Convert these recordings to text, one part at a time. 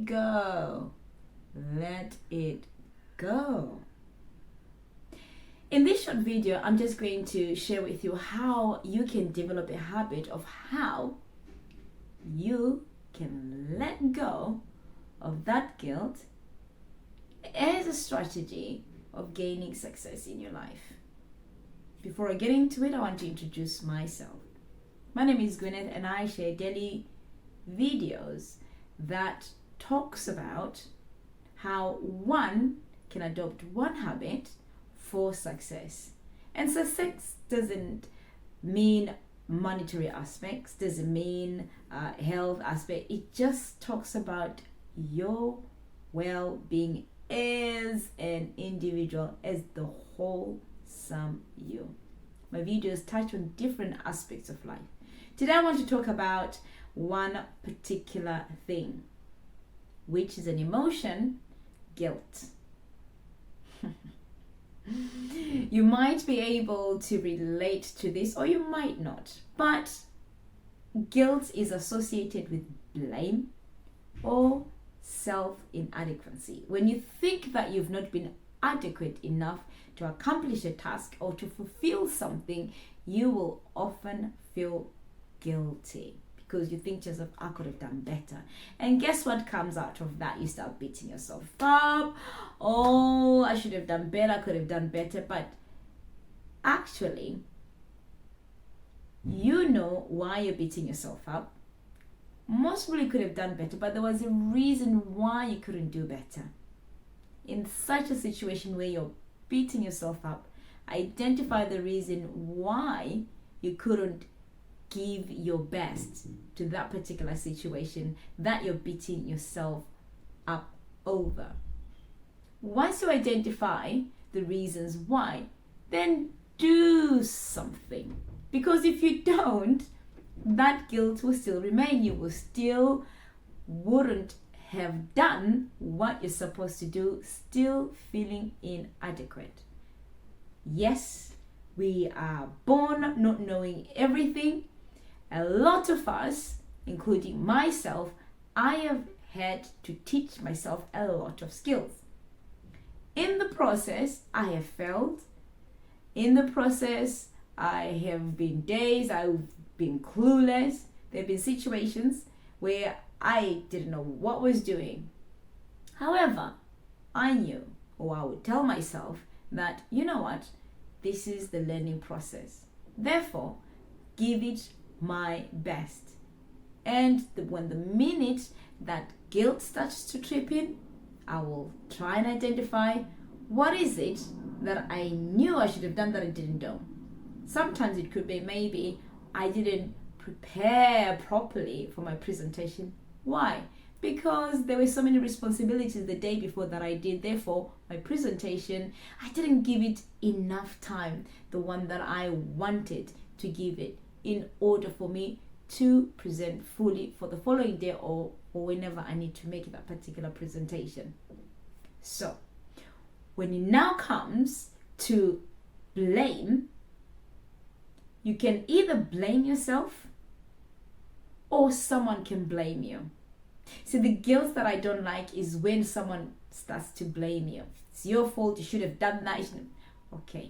it go. Let it go. In this short video, I'm just going to share with you how you can develop a habit of how you can let go of that guilt as a strategy of gaining success in your life. Before I get into it, I want to introduce myself. My name is Gwyneth and I share daily videos that talks about how one can adopt one habit for success. And success doesn't mean monetary aspects, doesn't mean health aspect. It just talks about your well-being as an individual, as the wholesome you. My videos touch on different aspects of life. Today I want to talk about one particular thing, which is an emotion, guilt. You might be able to relate to this or you might not, but guilt is associated with blame or self-inadequacy. When you think that you've not been adequate enough to accomplish a task or to fulfill something, you will often feel guilty because you think to yourself, I could have done better. And guess what comes out of that? You start beating yourself up. Oh, I should have done better, I could have done better. But actually, you know why you're beating yourself up. Most probably could have done better, but there was a reason why you couldn't do better. In such a situation where you're beating yourself up, identify the reason why you couldn't give your best to that particular situation that you're beating yourself up over. Once you identify the reasons why, then do something. Because if you don't, that guilt will still remain. You will still wouldn't have done what you're supposed to do, still feeling inadequate. Yes, we are born not knowing everything. A lot of us, including myself, I have had to teach myself a lot of skills. In the process, I have failed. In the process, I have been days, I've been clueless. There have been situations where I didn't know what I was doing. However, I knew, or I would tell myself that, you know what, this is the learning process. Therefore, give it my best. And when the minute that guilt starts to trip in, I will try and identify what is it that I knew I should have done that I didn't do. Sometimes it could be maybe I didn't prepare properly for my presentation. Why? Because there were so many responsibilities the day before that I did. Therefore, my presentation, I didn't give it enough time, the one that I wanted to give it, in order for me to present fully for the following day or whenever I need to make that particular presentation. So, when it now comes to blame, you can either blame yourself or someone can blame you. See, the guilt that I don't like is when someone starts to blame you. It's your fault, you should have done that. Okay.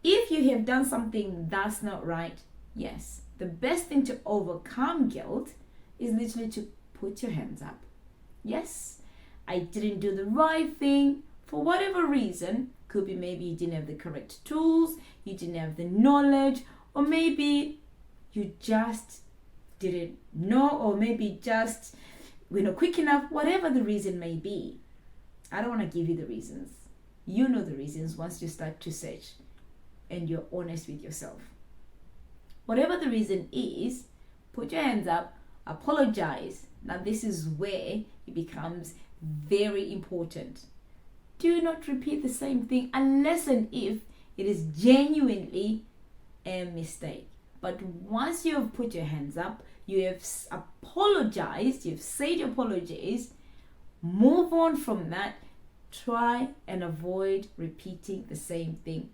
If you have done something that's not right, yes, the best thing to overcome guilt is literally to put your hands up. Yes, I didn't do the right thing for whatever reason. Could be maybe you didn't have the correct tools, you didn't have the knowledge, or maybe you just didn't know, or maybe just quick enough, whatever the reason may be. I don't want to give you the reasons. You know the reasons once you start to search and you're honest with yourself. Whatever the reason is, put your hands up, apologize. Now this is where it becomes very important. Do not repeat the same thing unless and if it is genuinely a mistake. But once you have put your hands up, you have apologized, you've said your apologies, move on from that. Try and avoid repeating the same thing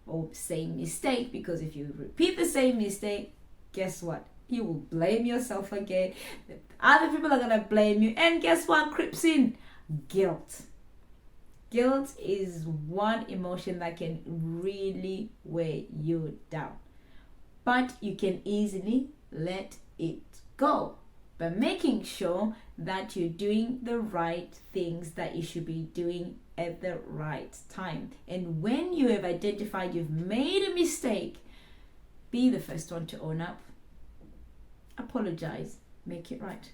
or same mistake, because if you repeat the same mistake, guess what? You will blame yourself again. Other people are going to blame you. And guess what creeps in? Guilt. Guilt is one emotion that can really weigh you down. But you can easily let it go by making sure that you're doing the right things that you should be doing at the right time. And when you have identified you've made a mistake, be the first one to own up. Apologize. Make it right.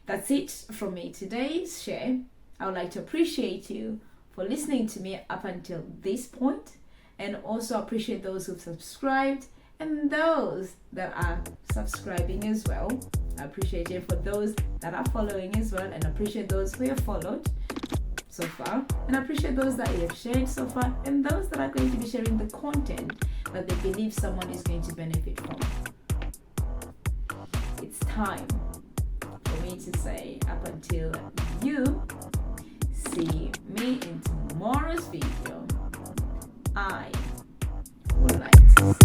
That's it from me today's share. I would like to appreciate you for listening to me up until this point, and also appreciate those who've subscribed and those that are subscribing as well. I appreciate it for those that are following as well, and appreciate those who have followed so far, and I appreciate those that you have shared so far, and those that are going to be sharing the content that they believe someone is going to benefit from. It's time for me to say, up until you see me in tomorrow's video, I would like to